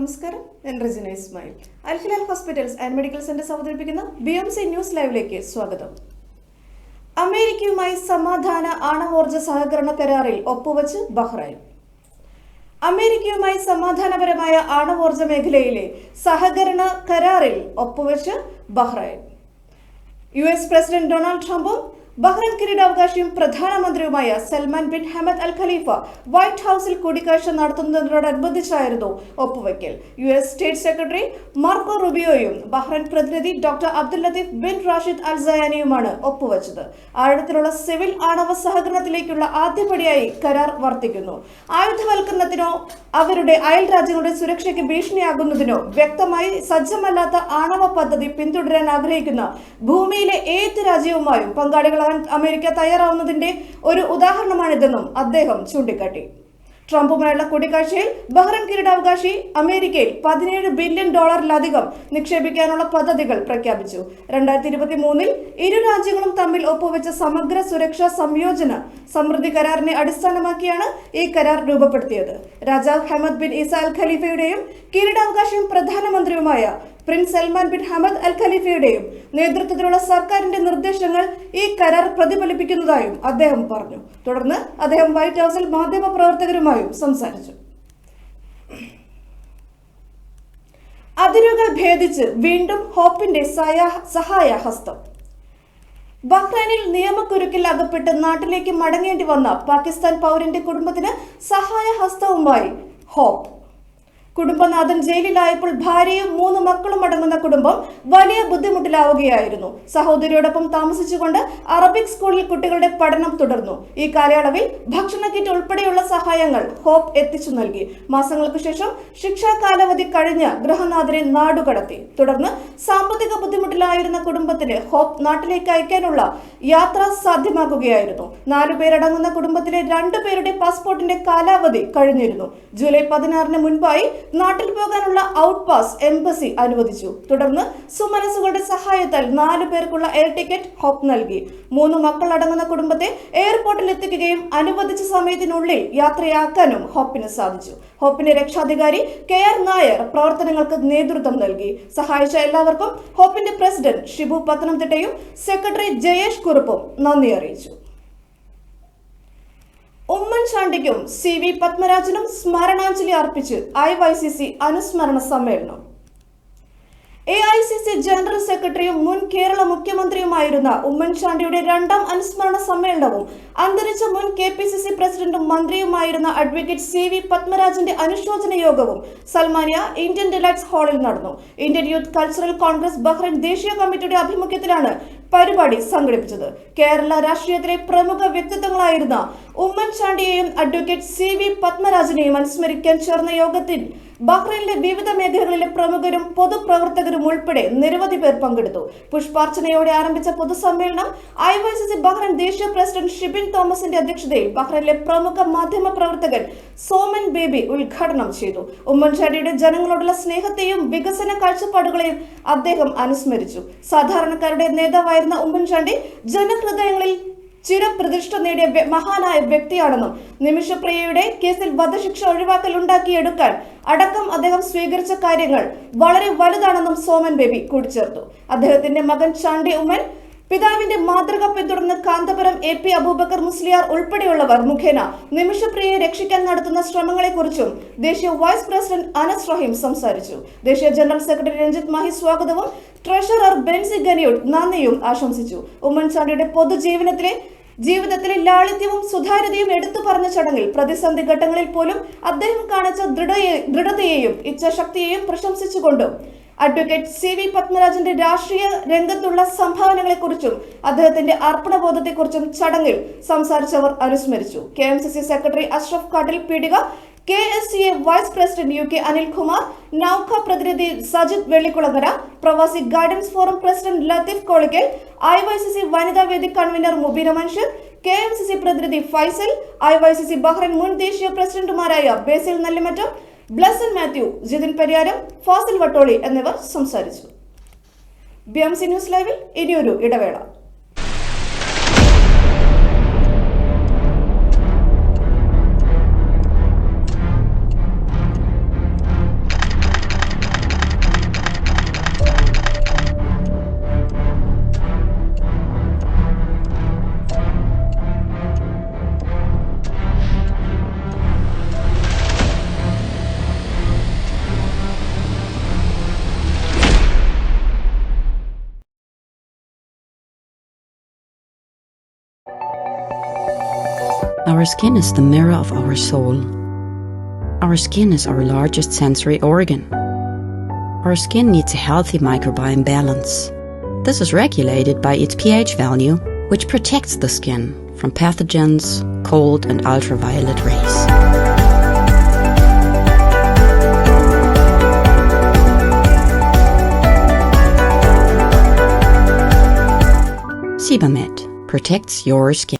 നമസ്കാരം, ഞാൻ Regina Ismail. Al Hilal hospitals and medical centres അവതരിപ്പിക്കുന്ന BMC ന്യൂസ് ലൈവിലേക്ക് സ്വാഗതം. അമേരിക്കയുമായി സമാധാന ആണവോർജ്ജ സഹകരണ കരാറിൽ ഒപ്പുവച്ച് ബഹ്റൈൻ. അമേരിക്കയുമായി സമാധാനപരമായ ആണവോർജ്ജ മേഖലയിലെ സഹകരണ കരാറിൽ ഒപ്പുവച്ച് ബഹ്റൈൻ. US പ്രസിഡന്റ് ഡൊണാൾഡ് ട്രംപും ബഹ്റൈൻ കിരീടാവകാശിയും പ്രധാനമന്ത്രിയുമായ Salman bin Hamad al Khalifa white ഹൌസിൽ കൂടിക്കാഴ്ച നടത്തുന്നതിനോടനുബന്ധിച്ചായിരുന്നു ഒപ്പുവയ്ക്കൽ. US സ്റ്റേറ്റ് സെക്രട്ടറി മാർക്കോ റുബിയോയും ബഹ്റൈൻ പ്രതിനിധി doctor Abdul Latif bin Rashid al സയാനിയുമാണ് ഒപ്പുവച്ചത്. ആഴത്തിലുള്ള സിവിൽ ആണവ സഹകരണത്തിലേക്കുള്ള ആദ്യപടിയായി കരാർ വർത്തിക്കുന്നു. ആയുധവൽക്കരണത്തിനോ അവരുടെ അയൽ രാജ്യങ്ങളുടെ സുരക്ഷയ്ക്ക് ഭീഷണിയാകുന്നതിനോ വ്യക്തമായി സജ്ജമല്ലാത്ത ആണവ പദ്ധതി പിന്തുടരാൻ ആഗ്രഹിക്കുന്ന ഭൂമിയിലെ ഏത് രാജ്യവുമായും പങ്കാളികളാകാൻ അമേരിക്ക തയ്യാറാവുന്നതിന്റെ ഒരു ഉദാഹരണമാണിതെന്നും അദ്ദേഹം ചൂണ്ടിക്കാട്ടി. ട്രംപുമായുള്ള കൂടിക്കാഴ്ചയിൽ ബഹ്റൈൻ കിരീടാവകാശി അമേരിക്കയിൽ $17 ബില്യൺ നിക്ഷേപിക്കാനുള്ള പദ്ധതികൾ പ്രഖ്യാപിച്ചു. 2023 ഇരു രാജ്യങ്ങളും തമ്മിൽ ഒപ്പുവെച്ച സമഗ്ര സുരക്ഷാ സംയോജന സമൃദ്ധി കരാറിനെ അടിസ്ഥാനമാക്കിയാണ് ഈ കരാർ രൂപപ്പെടുത്തിയത്. രാജാവ് ഹമദ് ബിൻ ഈസ അൽ ഖലീഫയുടെയും കിരീടാവകാശിയും പ്രധാനമന്ത്രിയുമായ പ്രിൻസ് സൽമാൻ ബിൻ ഹമദ് അൽ ഖലീഫയുടെയും നേതൃത്വത്തിലുള്ള സർക്കാരിന്റെ നിർദ്ദേശങ്ങൾ ഈ കരാർ പ്രതിഫലിപ്പിക്കുന്നതായും അദ്ദേഹം പറഞ്ഞു. തുടർന്ന് അദ്ദേഹം വൈറ്റ് ഹൌസിൽ മാധ്യമപ്രവർത്തകരുമായും സംസാരിച്ചു. അതിരുകൾ ഭേദിച്ച് വീണ്ടും ഹോപ്പിന്റെ സഹായഹസ്തം. ബഹ്റൈനിൽ നിയമക്കുരുക്കിൽ അകപ്പെട്ട് നാട്ടിലേക്ക് മടങ്ങേണ്ടി വന്ന പാകിസ്ഥാൻ പൗരന്റെ കുടുംബത്തിന് സഹായഹസ്തവുമായി ഹോപ്പ്. കുടുംബനാഥൻ ജയിലിലായപ്പോൾ ഭാര്യയും 3 മക്കളും അടങ്ങുന്ന കുടുംബം വലിയ ബുദ്ധിമുട്ടിലാവുകയായിരുന്നു. സഹോദരിയോടൊപ്പം താമസിച്ചുകൊണ്ട് അറബിക് സ്കൂളിൽ കുട്ടികളുടെ പഠനം തുടർന്നു. ഈ കാലയളവിൽ ഭക്ഷണ കിറ്റ് ഉൾപ്പെടെയുള്ള സഹായങ്ങൾ ഹോപ്പ് എത്തിച്ചു നൽകി. മാസങ്ങൾക്ക് ശേഷം ശിക്ഷാ കാലാവധി കഴിഞ്ഞ ഗൃഹനാഥനെ നാടുകടത്തി. തുടർന്ന് സാമ്പത്തിക ബുദ്ധിമുട്ടിലായിരുന്ന കുടുംബത്തിന് ഹോപ്പ് നാട്ടിലേക്ക് അയക്കാനുള്ള യാത്ര സാധ്യമാക്കുകയായിരുന്നു. 4 പേരടങ്ങുന്ന കുടുംബത്തിലെ 2 പേരുടെ പാസ്പോർട്ടിന്റെ കാലാവധി കഴിഞ്ഞിരുന്നു. ജൂലൈ 16 മുൻപായി നാട്ടിൽ പോകാനുള്ള ഔട്ട് പാസ് എംബസി അനുവദിച്ചു. തുടർന്ന് സുമനസുകളുടെ സഹായത്താൽ 4 പേർക്കുള്ള എയർ ടിക്കറ്റ് ഹോപ്പ് നൽകി. 3 മക്കൾ അടങ്ങുന്ന കുടുംബത്തെ എയർപോർട്ടിൽ എത്തിക്കുകയും അനുവദിച്ച സമയത്തിനുള്ളിൽ യാത്രയാക്കാനും ഹോപ്പിന് സാധിച്ചു. ഹോപ്പിന്റെ രക്ഷാധികാരി KR നായർ പ്രവർത്തനങ്ങൾക്ക് നേതൃത്വം നൽകി. സഹായിച്ച എല്ലാവർക്കും ഹോപ്പിന്റെ പ്രസിഡന്റ് ഷിബു പത്തനംതിട്ടയും സെക്രട്ടറി ജയേഷ് കുറുപ്പും നന്ദി അറിയിച്ചു. ഉമ്മൻചാണ്ടിക്കും CV പത്മരാജനും സ്മരണാഞ്ജലി അർപ്പിച്ച് IYCC അനുസ്മരണ സമ്മേളനം. AICC ജനറൽ സെക്രട്ടറിയും മുൻ കേരള മുഖ്യമന്ത്രിയുമായിരുന്ന ഉമ്മൻചാണ്ടിയുടെ 2ാം അനുസ്മരണ സമ്മേളനവും അന്തരിച്ച മുൻ KPCC പ്രസിഡന്റും മന്ത്രിയുമായിരുന്ന അഡ്വക്കേറ്റ് CV പത്മരാജന്റെ അനുശോചന യോഗവും സൽമാനിയ ഇന്ത്യൻ ഡിലൈറ്റ്സ് ഹാളിൽ നടന്നു. Indian youth cultural Congress Bahrain ദേശീയ കമ്മിറ്റിയുടെ ആഭിമുഖ്യത്തിലാണ് പരിപാടി സംഘടിപ്പിച്ചത്. കേരള രാഷ്ട്രീയത്തിലെ പ്രമുഖ വ്യക്തിത്വങ്ങളായിരുന്ന ഉമ്മൻചാണ്ടിയെയും അഡ്വക്കേറ്റ് CV പത്മരാജനെയും അനുസ്മരിക്കാൻ ചേർന്ന യോഗത്തിൽ ബഹ്റൈനിലെ വിവിധ മേഖലകളിലെ പ്രമുഖരും പൊതുപ്രവർത്തകരും ഉൾപ്പെടെ നിരവധി പേർ പങ്കെടുത്തു. പുഷ്പാർച്ചനയോടെ ആരംഭിച്ച പൊതുസമ്മേളനം IYCC ബഹ്റൈൻ ദേശീയ പ്രസിഡന്റ് ഷിബിൻ തോമസിന്റെ അധ്യക്ഷതയിൽ ബഹ്റൈനിലെ പ്രമുഖ മാധ്യമ പ്രവർത്തകൻ സോമൻ ബേബി ഉദ്ഘാടനം ചെയ്തു. ഉമ്മൻചാണ്ടിയുടെ ജനങ്ങളോടുള്ള സ്നേഹത്തെയും വികസന കാഴ്ചപ്പാടുകളെയും അദ്ദേഹം അനുസ്മരിച്ചു. സാധാരണക്കാരുടെ നേതാവായിരുന്ന ഉമ്മൻചാണ്ടി ജനഹൃദയങ്ങളിൽ ചിരപ്രതിഷ്ഠ നേടിയ മഹാനായ വ്യക്തിയാണെന്നും നിമിഷപ്രിയയുടെ കേസിൽ വധശിക്ഷ ഒഴിവാക്കൽ ഉണ്ടാക്കിയെടുക്കാൻ അടക്കം അദ്ദേഹം സ്വീകരിച്ച കാര്യങ്ങൾ വളരെ വലുതാണെന്നും സോമൻ ബേബി കൂട്ടിച്ചേർത്തു. അദ്ദേഹത്തിന്റെ മകൻ ചാണ്ടി ഉമ്മൻ പിതാവിന്റെ മാതൃക പിന്തുടർന്ന് കാന്തപുരം AP അബൂബക്കർ മുസ്ലിയാർ ഉൾപ്പെടെയുള്ളവർ മുഖേന നിമിഷപ്രിയയെ രക്ഷിക്കാൻ നടത്തുന്ന ശ്രമങ്ങളെക്കുറിച്ചും ദേശീയ വൈസ് പ്രസിഡന്റ് അനസ് റഹീം സംസാരിച്ചു. ദേശീയ ജനറൽ സെക്രട്ടറി രഞ്ജിത്ത് മാഹി സ്വാഗതവും ട്രഷറർ ബെൻസി ഗനിയുഡ് നന്ദിയും ആശംസിച്ചു. ഉമ്മൻചാണ്ടിയുടെ ജീവിതത്തിലെ ലാളിത്യവും സുതാര്യതയും എടുത്തു പറഞ്ഞ ചടങ്ങിൽ പ്രതിസന്ധി ഘട്ടങ്ങളിൽ പോലും അദ്ദേഹം കാണിച്ച ദൃഢതയെയും ഇച്ഛാശക്തിയെയും പ്രശംസിച്ചുകൊണ്ടും അഡ്വക്കേറ്റ് CV പത്മരാജന്റെ രാഷ്ട്രീയ രംഗത്തുള്ള സംഭാവനകളെക്കുറിച്ചും അദ്ദേഹത്തിന്റെ അർപ്പണബോധത്തെക്കുറിച്ചും ചടങ്ങിൽ സംസാരിച്ചവർ അനുസ്മരിച്ചു. KMCC secretary Ashraf Kattil Peedika, KSCA vice president UK Anilkumar, Nauka പ്രതിനിധി Sajith Vellikkulangara, Pravasi guidance forum president Latheef Kolikkal, IYCC വനിതാ വേദി കൺവീനർ മുബീന മൻഷർ, KMCC പ്രതിനിധി ഫൈസൽ, IYCC ബഹ്റൈൻ മുൻ ദേശീയ പ്രസിഡന്റുമാരായ ബേസിൽ നെല്ലിമറ്റം, ബ്ലസൻ മാത്യു, ജിതിൻ പരിയാരം, ഫാസിൽ വട്ടോളി എന്നിവർ സംസാരിച്ചു. BMC ന്യൂസ് ലൈവിൽ ഇനിയൊരു ഇടവേള. Our skin is the mirror of our soul. Our skin is our largest sensory organ. Our skin needs a healthy microbiome balance. This is regulated by its pH value, which protects the skin from pathogens, cold and ultraviolet rays. Sebamed protects your skin.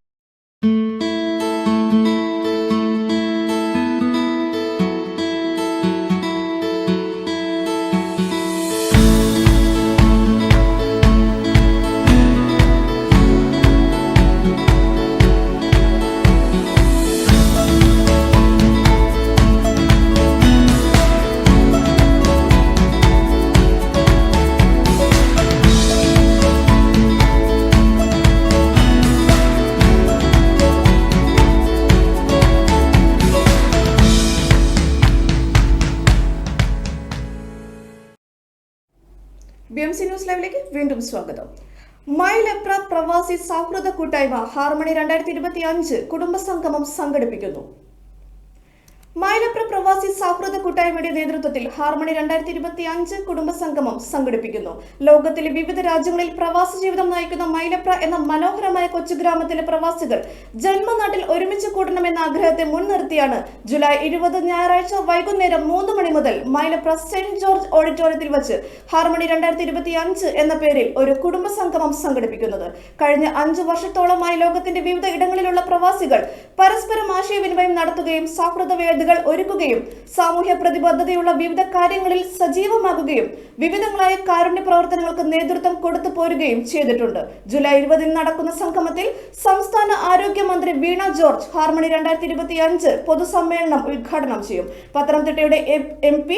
BMC news ലൈവിലേക്ക് വീണ്ടും സ്വാഗതം. My lepra പ്രവാസി സൗഹൃദ കൂട്ടായ്മ harmony 2025 കുടുംബസംഗമം സംഘടിപ്പിക്കുന്നു. My lepra പ്രവാസി സൗഹൃദ കൂട്ടായ്മയുടെ നേതൃത്വത്തിൽ ഹാർമണി 2025 കുടുംബസംഗമം സംഘടിപ്പിക്കുന്നു. ലോകത്തിലെ വിവിധ രാജ്യങ്ങളിൽ പ്രവാസ ജീവിതം നയിക്കുന്ന മൈ ലെപ്ര എന്ന മനോഹരമായ കൊച്ചു ഗ്രാമത്തിലെ പ്രവാസികൾ ജന്മനാട്ടിൽ ഒരുമിച്ച് കൂടണമെന്ന ആഗ്രഹത്തെ മുൻനിർത്തിയാണ് ജൂലൈ 20 ഞായറാഴ്ച വൈകുന്നേരം 3 മണി മുതൽ മൈ ലെപ്ര സെന്റ് ജോർജ് ഓഡിറ്റോറിയത്തിൽ വെച്ച് ഹാർമണി 2025 എന്ന പേരിൽ ഒരു കുടുംബസംഗമം സംഘടിപ്പിക്കുന്നത്. കഴിഞ്ഞ 5 വർഷത്തോളമായി ലോകത്തിന്റെ വിവിധ ഇടങ്ങളിലുള്ള പ്രവാസികൾ പരസ്പരം ആശയവിനിമയം നടത്തുകയും സൗഹൃദ വേദികൾ ഒരുക്കുകയും സാമൂഹ്യ പ്രതിബദ്ധതയുള്ള വിവിധ കാര്യങ്ങളിൽ സജീവമാകുകയും വിവിധങ്ങളായ കാരുണ്യ പ്രവർത്തനങ്ങൾക്ക് നേതൃത്വം കൊടുത്തു പോരുകയും ചെയ്തിട്ടുണ്ട്. ജൂലൈ 20 നടക്കുന്ന സംഗമത്തിൽ സംസ്ഥാന ആരോഗ്യമന്ത്രി വീണ ജോർജ് ഹാർമണി 2025 പൊതുസമ്മേളനം ഉദ്ഘാടനം ചെയ്യും. പത്തനംതിട്ടയുടെ MP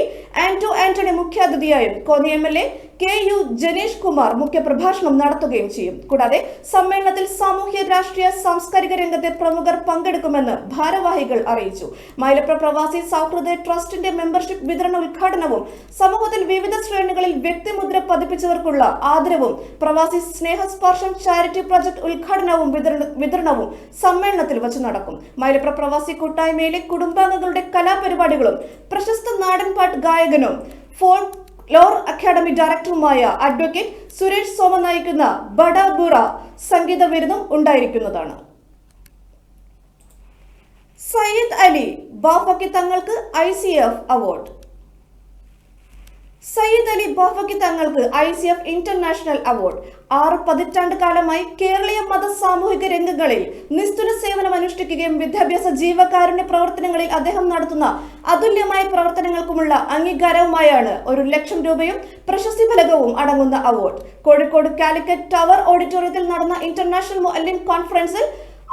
Anto Antony മുഖ്യാതിഥിയായും Konni MLA KU Janesh Kumar മുഖ്യപ്രഭാഷണം നടത്തുകയും ചെയ്യും. കൂടാതെ സമ്മേളനത്തിൽ സാമൂഹ്യ രാഷ്ട്രീയ സാംസ്കാരിക രംഗത്തെ പ്രമുഖർ പങ്കെടുക്കുമെന്ന് ഭാരവാഹികൾ അറിയിച്ചു. മൈ ലെപ്ര പ്രവാസി സൗഹൃദ ട്രസ്റ്റിന്റെ മെമ്പർഷിപ്പ് വിതരണ ഉദ്ഘാടനവും സമൂഹത്തിൽ വിവിധ ശ്രേണികളിൽ വ്യക്തിമുദ്ര പതിപ്പിച്ചവർക്കുള്ള ആദരവും പ്രവാസി സ്നേഹസ്പർശം ചാരിറ്റി പ്രൊജക്ട് ഉദ്ഘാടനവും വിതരണവും സമ്മേളനത്തിൽ വെച്ച് നടക്കും. മൈ ലെപ്ര പ്രവാസി കൂട്ടായ്മയിലെ കുടുംബാംഗങ്ങളുടെ കലാപരിപാടികളും പ്രശസ്ത നാടൻപാട്ട് ഗായകനും ലോർ അക്കാദമി ഡയറക്ടറുമായ അഡ്വക്കേറ്റ് സുരേഷ് സോമ നയിക്കുന്ന ബഡാബുറ സംഗീത വിരുന്നും ഉണ്ടായിരിക്കുന്നതാണ്. സയ്യിദ് അലി ബാഫക്കി തങ്ങൾക്ക് ICF അവാർഡ്. സയ്യിദ് അലി ബാഫക്കി തങ്ങൾക്ക് ICF ഇന്റർനാഷണൽ അവാർഡ്. 6 പതിറ്റാണ്ട് കാലമായി കേരളീയ മത സാമൂഹിക രംഗങ്ങളിൽ നിസ്തുല സേവനം അനുഷ്ഠിക്കുകയും വിദ്യാഭ്യാസ ജീവകാരുണ്യ പ്രവർത്തനങ്ങളിൽ അദ്ദേഹം നടത്തുന്ന അതുല്യമായ പ്രവർത്തനങ്ങൾക്കുമുള്ള അംഗീകാരവുമായാണ് 1 ലക്ഷം രൂപയും പ്രശസ്തി ഫലകവും അടങ്ങുന്ന അവാർഡ്. കോഴിക്കോട് കാലിക്കറ്റ് ടവർ ഓഡിറ്റോറിയത്തിൽ നടന്ന ഇന്റർനാഷണൽ മുഅല്ലിം കോൺഫറൻസിൽ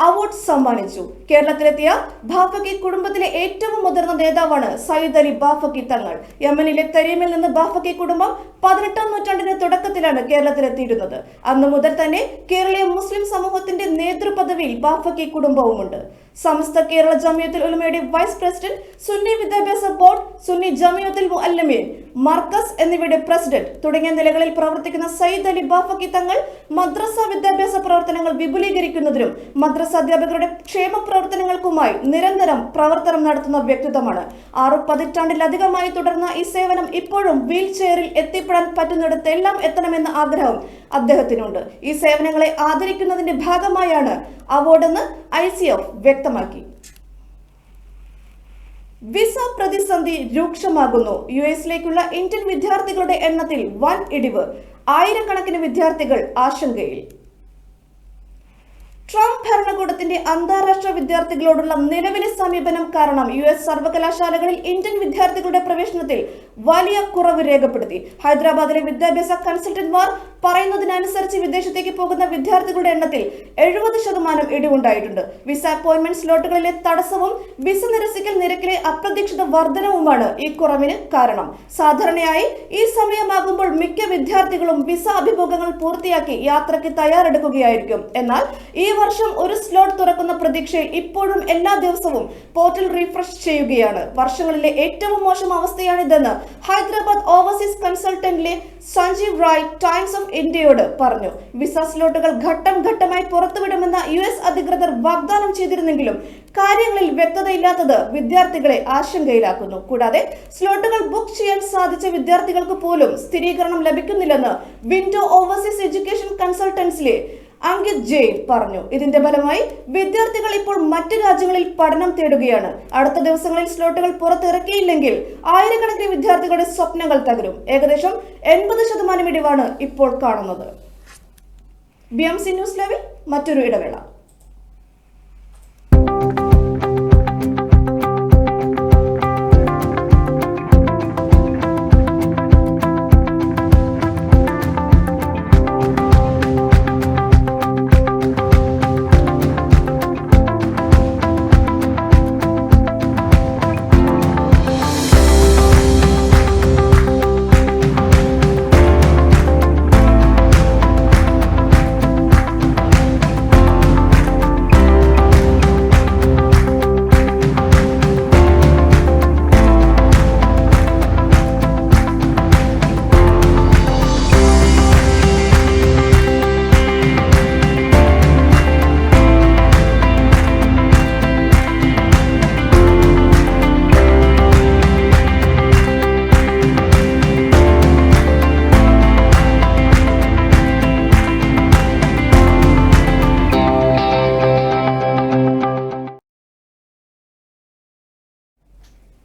അവാർഡ് സമ്മാനിച്ചു. കേരളത്തിലെത്തിയ ബാഫക്കി കുടുംബത്തിലെ ഏറ്റവും മുതിർന്ന നേതാവാണ് സയ്യിദ് അലി ബാഫക്കി തങ്ങൾ. യമനിലെ തരീമിൽ നിന്ന് ബാഫക്കി കുടുംബം 18ാം നൂറ്റാണ്ടിന്റെ തുടക്കത്തിലാണ് കേരളത്തിലെത്തിയിരുന്നത്. അന്നു മുതൽ തന്നെ കേരളീയ മുസ്ലിം സമൂഹത്തിന്റെ നേതൃപദവിയിൽ ബാഫക്കി കുടുംബവുമുണ്ട്. സമസ്ത കേരള ജമിയത്തുൽ ഉലമയുടെ വൈസ് പ്രസിഡന്റ്, സുന്നി വിദ്യാഭ്യാസ ബോർഡ്, സുന്നി ജമിയത്തുൽ മുഅല്ലിമീൻ മർക്കസ് എന്നിവയുടെ പ്രസിഡന്റ് തുടങ്ങിയ നിലകളിൽ പ്രവർത്തിക്കുന്ന സയ്യിദ് അലി ബാഫക്കി തങ്ങൾ മദ്രസ വിദ്യാഭ്യാസ പ്രവർത്തനങ്ങൾ വിപുലീകരിക്കുന്നതിനും മദ്രസ അധ്യാപകരുടെ ക്ഷേമ പ്രവർത്തനങ്ങൾക്കുമായി നിരന്തരം പ്രവർത്തനം നടത്തുന്ന വ്യക്തിത്വമാണ്. 6 പതിറ്റാണ്ടിലധികമായി തുടർന്ന ഈ സേവനം ഇപ്പോഴും വീൽ ചെയറിൽ എത്തിപ്പെടാൻ പറ്റുന്നിടത്തെല്ലാം എത്തണമെന്ന ആഗ്രഹം അദ്ദേഹത്തിനുണ്ട്. ഈ സേവനങ്ങളെ ആദരിക്കുന്നതിന്റെ ഭാഗമായാണ് അവാർഡെന്ന് ICF വ്യക്തമാക്കി. വിസ പ്രതിസന്ധി രൂക്ഷമാകുന്നു. US-ലേക്കുള്ള ഇന്ത്യൻ വിദ്യാർത്ഥികളുടെ എണ്ണത്തിൽ വൻ ഇടിവ്. 1000-കണക്കിന് വിദ്യാർത്ഥികൾ ആശങ്കയിൽ. ട്രംപ് ഭരണകൂടത്തിന്റെ അന്താരാഷ്ട്ര വിദ്യാർത്ഥികളോടുള്ള നിലവിലെ സമീപനം കാരണം US സർവകലാശാലകളിൽ ഇന്ത്യൻ വിദ്യാർത്ഥികളുടെ പ്രവേശനത്തിൽ വലിയ കുറവ് രേഖപ്പെടുത്തി. ഹൈദരാബാദിലെ വിദ്യാഭ്യാസ കൺസൾട്ടന്റ്മാർ പറയുന്നതിനനുസരിച്ച് വിദേശത്തേക്ക് പോകുന്ന വിദ്യാർത്ഥികളുടെ എണ്ണത്തിൽ 70% ഇടിവുണ്ടായിട്ടുണ്ട്. വിസ അപ്പോയിന്റ്മെന്റ് സ്ലോട്ടുകളിലെ തടസ്സവും വിസ നിരസിക്കൽ നിരക്കിലെ അപ്രതീക്ഷിത വർധനവുമാണ് ഈ കുറവിന് കാരണം. സാധാരണയായി ഈ സമയമാകുമ്പോൾ മിക്ക വിദ്യാർത്ഥികളും വിസ അഭിമുഖങ്ങൾ പൂർത്തിയാക്കി യാത്രയ്ക്ക് തയ്യാറെടുക്കുകയായിരിക്കും. എന്നാൽ ഈ വർഷം ഒരു സ്ലോട്ട് തുറക്കുന്ന പ്രതീക്ഷയിൽ ഇപ്പോഴും എല്ലാ ദിവസവും പോർട്ടൽ റീഫ്രഷ് ചെയ്യുകയാണ്. വർഷങ്ങളിലെ ഏറ്റവും മോശം അവസ്ഥയാണിതെന്ന് ഹൈദരാബാദ് ഓവർസീസ് കൺസൾട്ടന്റിലെ സഞ്ജീവ് റായ് ടൈംസ് ഓഫ് ഇന്ത്യയോട് പറഞ്ഞു. വിസ സ്ലോട്ടുകൾ ഘട്ടം ഘട്ടമായി പുറത്തുവിടുമെന്ന US അധികൃതർ വാഗ്ദാനം ചെയ്തിരുന്നെങ്കിലും കാര്യങ്ങളിൽ വ്യക്തതയില്ലാത്തത് വിദ്യാർത്ഥികളെ ആശങ്കയിലാക്കുന്നു. കൂടാതെ സ്ലോട്ടുകൾ ബുക്ക് ചെയ്യാൻ സാധിച്ച വിദ്യാർത്ഥികൾക്ക് പോലും സ്ഥിരീകരണം ലഭിക്കുന്നില്ലെന്ന് വിൻഡോ ഓവർസീസ് എഡ്യൂക്കേഷൻ കൺസൾട്ടൻസിലെ അങ്കിത് ജെയിൻ പറഞ്ഞു. ഇതിന്റെ ഫലമായി വിദ്യാർത്ഥികൾ ഇപ്പോൾ മറ്റ് രാജ്യങ്ങളിൽ പഠനം തേടുകയാണ്. അടുത്ത ദിവസങ്ങളിൽ സ്ലോട്ടുകൾ പുറത്തിറക്കിയില്ലെങ്കിൽ ആയിരക്കണക്കിന് വിദ്യാർത്ഥികളുടെ സ്വപ്നങ്ങൾ തകരും. ഏകദേശം 80% ഇടിവാണ് ഇപ്പോൾ കാണുന്നത്. BMC ന്യൂസ് ലൈവിൽ മറ്റൊരു ഇടവേള.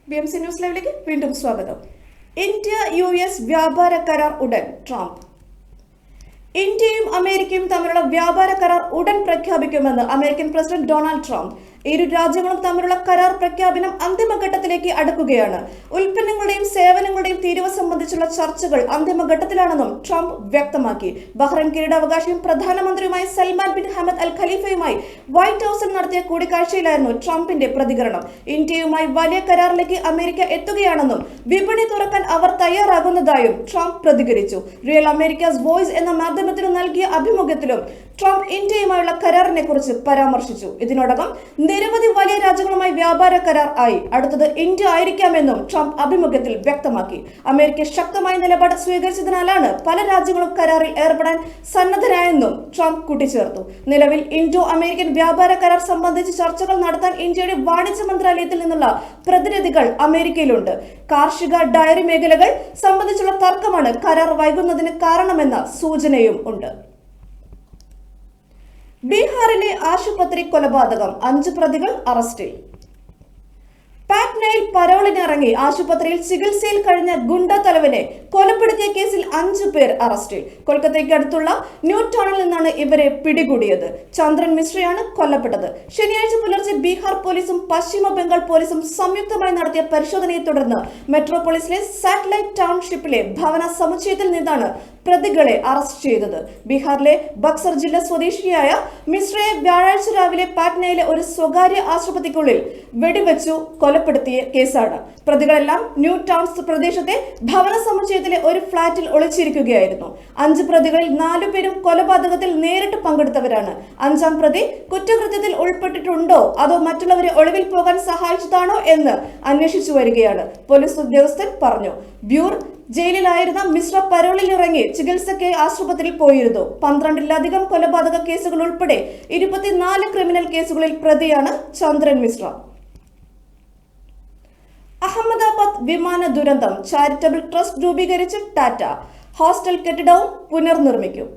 BMC ന്യൂസ് ലൈവിലേക്ക് വീണ്ടും സ്വാഗതം. ഇന്ത്യ-US വ്യാപാര കരാർ ഉടൻ. ട്രംപ്. ഇന്ത്യയും അമേരിക്കയും തമ്മിലുള്ള വ്യാപാര കരാർ ഉടൻ പ്രഖ്യാപിക്കുമെന്ന് അമേരിക്കൻ പ്രസിഡന്റ് ഡൊണാൾഡ് ട്രംപ്. ഇരു രാജ്യങ്ങളും തമ്മിലുള്ള കരാർ പ്രഖ്യാപനം അന്തിമഘട്ടത്തിലേക്ക് അടുക്കുകയാണ്. ഉൽപ്പന്നങ്ങളുടെയും സേവനങ്ങളുടെയും തീരുവ സംബന്ധിച്ചുള്ള ചർച്ചകൾ അന്തിമഘട്ടത്തിലാണെന്നും ട്രംപ് വ്യക്തമാക്കി. ബഹ്റൈൻ കിരീടാവകാശിയും പ്രധാനമന്ത്രിയുമായ സൽമാൻ ബിൻ ഹമദ് അൽ ഖലീഫയുമായി വൈറ്റ് ഹൌസിൽ നടത്തിയ കൂടിക്കാഴ്ചയിലായിരുന്നു ട്രംപിന്റെ പ്രതികരണം. ഇന്ത്യയുമായി വലിയ കരാറിലേക്ക് അമേരിക്ക എത്തുകയാണെന്നും വിപണി തുറക്കാൻ അവർ തയ്യാറാകുന്നതായും ട്രംപ് പ്രതികരിച്ചു. റിയൽ അമേരിക്കാസ് വോയിസ് എന്ന മാധ്യമത്തിന് നൽകിയ അഭിമുഖത്തിലും ട്രംപ് ഇന്ത്യയുമായുള്ള കരാറിനെ കുറിച്ച് പരാമർശിച്ചു. ഇതിനോടകം നിരവധി വലിയ രാജ്യങ്ങളുമായി വ്യാപാര കരാർ ആയി. അടുത്തത് ഇന്ത്യ ആയിരിക്കാമെന്നും ട്രംപ് അഭിമുഖത്തിൽ വ്യക്തമാക്കി. അമേരിക്ക ശക്തമായ നിലപാട് സ്വീകരിച്ചതിനാലാണ് പല രാജ്യങ്ങളും കരാറിൽ ഏർപ്പെടാൻ സന്നദ്ധരായെന്നും ട്രംപ് കൂട്ടിച്ചേർത്തു. നിലവിൽ ഇൻഡോ അമേരിക്കൻ വ്യാപാര കരാർ സംബന്ധിച്ച് ചർച്ചകൾ നടത്താൻ ഇന്ത്യയുടെ വാണിജ്യ മന്ത്രാലയത്തിൽ നിന്നുള്ള പ്രതിനിധികൾ അമേരിക്കയിലുണ്ട്. കാർഷിക, ഡയറി മേഖലകൾ സംബന്ധിച്ചുള്ള തർക്കമാണ് കരാർ വൈകുന്നതിന് കാരണമെന്ന സൂചനയും ഉണ്ട്. ബീഹാറിലെ ആശുപത്രി കൊലപാതകം, 5 പ്രതികൾ അറസ്റ്റിൽ. പാറ്റ്നയിൽ പരോളിനിറങ്ങി ആശുപത്രിയിൽ ചികിത്സയിൽ കഴിഞ്ഞ ഗുണ്ട തലവനെ കൊലപ്പെടുത്തിയ കേസിൽ 5 പേർ അറസ്റ്റിൽ. കൊൽക്കത്തയ്ക്ക് അടുത്തുള്ള ന്യൂ ടൗണിൽ നിന്നാണ് ഇവരെ പിടികൂടിയത്. ചന്ദ്രൻ മിശ്രയാണ് കൊല്ലപ്പെട്ടത്. ശനിയാഴ്ച പുലർച്ചെ ബീഹാർ പോലീസും പശ്ചിമ ബംഗാൾ പോലീസും സംയുക്തമായി നടത്തിയ പരിശോധനയെ തുടർന്ന് മെട്രോപോളിസിലെ സാറ്റലൈറ്റ് ടൗൺഷിപ്പിലെ ഭവന സമുച്ചയത്തിൽ നിന്നാണ് പ്രതികളെ അറസ്റ്റ് ചെയ്തത്. ബീഹാറിലെ ബക്സർ ജില്ല സ്വദേശിയായ മിശ്രയെ വ്യാഴാഴ്ച രാവിലെ പാറ്റ്നയിലെ ഒരു സ്വകാര്യ ആശുപത്രിക്കുള്ളിൽ വെടിവെച്ചു കൊലപ്പെടുത്തിയ കേസാണ്. പ്രതികളെല്ലാം ന്യൂ ടൗൺസ് പ്രദേശത്തെ ഭവന സമുച്ചയത്തിലെ ഒരു ഫ്ളാറ്റിൽ ഒളിച്ചിരിക്കുകയായിരുന്നു. 5 പ്രതികളിൽ 4 പേരും കൊലപാതകത്തിൽ നേരിട്ട് പങ്കെടുത്തവരാണ്. 5ാം പ്രതി കുറ്റകൃത്യത്തിൽ ഉൾപ്പെട്ടിട്ടുണ്ടോ അതോ മറ്റുള്ളവരെ ഒളിവിൽ പോകാൻ സഹായിച്ചതാണോ എന്ന് അന്വേഷിച്ചു വരികയാണ്, പോലീസ് ഉദ്യോഗസ്ഥൻ പറഞ്ഞു. ബ്യൂർ ജയിലിലായിരുന്ന മിശ്ര പരോളിൽ ഇറങ്ങി ചികിത്സയ്ക്ക് ആശുപത്രിയിൽ പോയിരുന്നു. 12-ലധികം കൊലപാതക കേസുകൾ ഉൾപ്പെടെ 24 ക്രിമിനൽ കേസുകളിൽ പ്രതിയാണ് ചന്ദ്രൻ മിശ്ര. അഹമ്മദാബാദ് വിമാന ദുരന്തം, ചാരിറ്റബിൾ ട്രസ്റ്റ് രൂപീകരിച്ച് ടാറ്റ. ഹോസ്റ്റൽ കെട്ടിടവും പുനർനിർമ്മിക്കും.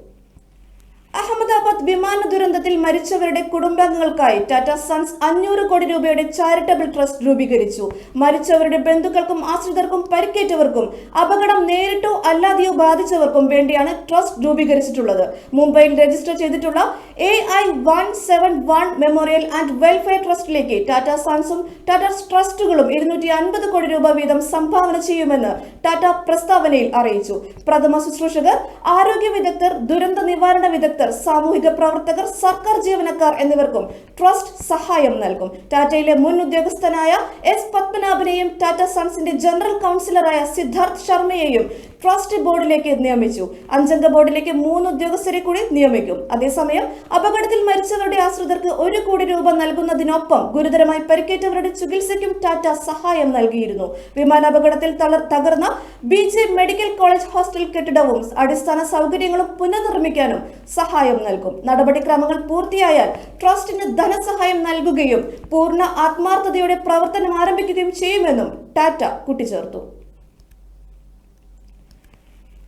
അഹമ്മദാബാദ് വിമാന ദുരന്തത്തിൽ മരിച്ചവരുടെ കുടുംബാംഗങ്ങൾക്കായി ടാറ്റ സൺസ് 500 കോടി രൂപയുടെ ചാരിറ്റബിൾ ട്രസ്റ്റ് രൂപീകരിച്ചു. മരിച്ചവരുടെ ബന്ധുക്കൾക്കും ആശ്രിതർക്കും പരിക്കേറ്റവർക്കും അപകടം നേരിട്ടോ അല്ലാതെയോ ബാധിച്ചവർക്കും വേണ്ടിയാണ് ട്രസ്റ്റ് രൂപീകരിച്ചിട്ടുള്ളത്. മുംബൈയിൽ രജിസ്റ്റർ ചെയ്തിട്ടുള്ള AI-171 മെമ്മോറിയൽ ആൻഡ് വെൽഫെയർ ട്രസ്റ്റിലേക്ക് ടാറ്റ സൺസും ടാറ്റ ട്രസ്റ്റുകളും 250 കോടി രൂപ വീതം സംഭാവന ചെയ്യുമെന്ന് ടാറ്റ പ്രസ്താവനയിൽ അറിയിച്ചു. പ്രഥമ ശുശ്രൂഷകർ, ആരോഗ്യ വിദഗ്ധർ, ദുരന്ത നിവാരണ വിദഗ്ധർ, വിദഗ്ധർ, സാമൂഹിക പ്രവർത്തകർ, സർക്കാർ ജീവനക്കാർ എന്നിവർക്കും ട്രസ്റ്റ് സഹായം നൽകും. ടാറ്റയിലെ മുൻ ഉദ്യോഗസ്ഥനായ എസ് പത്മനാഭനെയും ടാറ്റ സൺസിന്റെ ജനറൽ കൗൺസിലറായ സിദ്ധാർത്ഥ് ശർമ്മയെയും ട്രസ്റ്റ് ബോർഡിലേക്ക് നിയമിച്ചു. 5 അംഗ ബോർഡിലേക്ക് 3 ഉദ്യോഗസ്ഥരെ കൂടി നിയമിക്കും. അതേസമയം അപകടത്തിൽ മരിച്ചവരുടെ ആശ്രിതർക്ക് 1 കോടി രൂപ നൽകുന്നതിനൊപ്പം ഗുരുതരമായി പരിക്കേറ്റവരുടെ ചികിത്സയ്ക്കും ടാറ്റ സഹായം നൽകിയിരുന്നു. വിമാനാപകടത്തിൽ തകർന്ന BJ മെഡിക്കൽ കോളേജ് ഹോസ്റ്റൽ കെട്ടിടവും അടിസ്ഥാന സൗകര്യങ്ങളും പുനർനിർമ്മിക്കാനും സഹായം നൽകും. നടപടിക്രമങ്ങൾ പൂർത്തിയായാൽ ട്രസ്റ്റിന് ധനസഹായം നൽകുകയും പൂർണ്ണ ആത്മാർത്ഥതയോടെ പ്രവർത്തനം ആരംഭിക്കുകയും ചെയ്യുമെന്നും ടാറ്റ കൂട്ടിച്ചേർത്തു.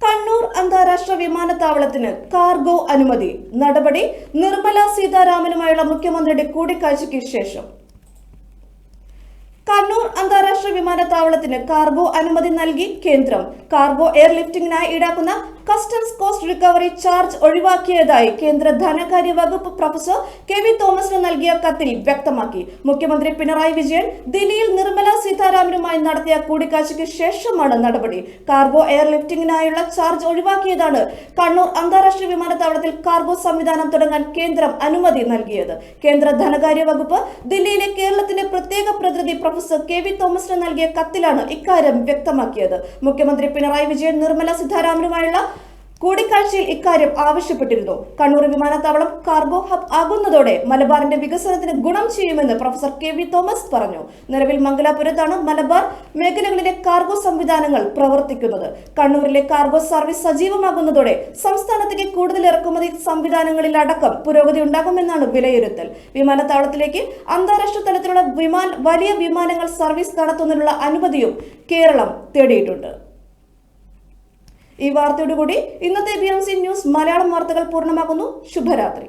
കണ്ണൂർ അന്താരാഷ്ട്ര വിമാനത്താവളത്തിന് കാർഗോ അനുമതി. നടപടി നിർമ്മല സീതാരാമനുമായുള്ള മുഖ്യമന്ത്രിയുടെ കൂടിക്കാഴ്ചയ്ക്ക് ശേഷം. കണ്ണൂർ അന്താരാഷ്ട്ര വിമാനത്താവളത്തിന് കാർഗോ അനുമതി നൽകി കേന്ദ്രം. കാർഗോ എയർലിഫ്റ്റിംഗിനായി ഈടാക്കുന്ന കസ്റ്റംസ് കോസ്റ്റ് റിക്കവറി ചാർജ് ഒഴിവാക്കിയതായി കേന്ദ്ര ധനകാര്യ വകുപ്പ് പ്രൊഫസർ KV തോമസിന് നൽകിയ കത്തിൽ വ്യക്തമാക്കി. മുഖ്യമന്ത്രി പിണറായി വിജയൻ ദില്ലിയിൽ നിർമ്മല സീതാരാമനുമായി നടത്തിയ കൂടിക്കാഴ്ചയ്ക്ക് ശേഷമാണ് നടപടി. കാർഗോ എയർലിഫ്റ്റിംഗിനായുള്ള ചാർജ് ഒഴിവാക്കിയതാണ് കണ്ണൂർ അന്താരാഷ്ട്ര വിമാനത്താവളത്തിൽ കാർഗോ സംവിധാനം തുടങ്ങാൻ കേന്ദ്രം അനുമതി നൽകിയത്. കേന്ദ്ര ധനകാര്യ വകുപ്പ് ദില്ലിയിലെ കേരളത്തിന്റെ പ്രത്യേക പ്രതിനിധി പ്രൊഫസർ KV തോമസിന് നൽകിയ കത്തിലാണ് ഇക്കാര്യം വ്യക്തമാക്കിയത്. മുഖ്യമന്ത്രി പിണറായി വിജയൻ നിർമ്മല സീതാരാമനുമായുള്ള കൂടിക്കാഴ്ചയിൽ ഇക്കാര്യം ആവശ്യപ്പെട്ടിരുന്നു. കണ്ണൂർ വിമാനത്താവളം കാർഗോ ഹബ് ആകുന്നതോടെ മലബാറിന്റെ വികസനത്തിന് ഗുണം ചെയ്യുമെന്ന് പ്രൊഫസർ KV തോമസ് പറഞ്ഞു. നിലവിൽ മംഗലാപുരത്താണ് മലബാർ മേഖലകളിലെ കാർഗോ സംവിധാനങ്ങൾ പ്രവർത്തിക്കുന്നത്. കണ്ണൂരിലെ കാർഗോ സർവീസ് സജീവമാകുന്നതോടെ സംസ്ഥാനത്തേക്ക് കൂടുതൽ ഇറക്കുമതി സംവിധാനങ്ങളിൽ അടക്കം പുരോഗതി ഉണ്ടാകുമെന്നാണ് വിലയിരുത്തൽ. വിമാനത്താവളത്തിലേക്ക് അന്താരാഷ്ട്ര തലത്തിലുള്ള വലിയ വിമാനങ്ങൾ സർവീസ് നടത്തുന്നതിനുള്ള അനുമതിയും കേരളം തേടിയിട്ടുണ്ട്. ഈ വാർത്തയോടുകൂടി ഇന്നത്തെ BMC ന്യൂസ് മലയാളം വാർത്തകൾ പൂർണ്ണമാകുന്നു. ശുഭരാത്രി.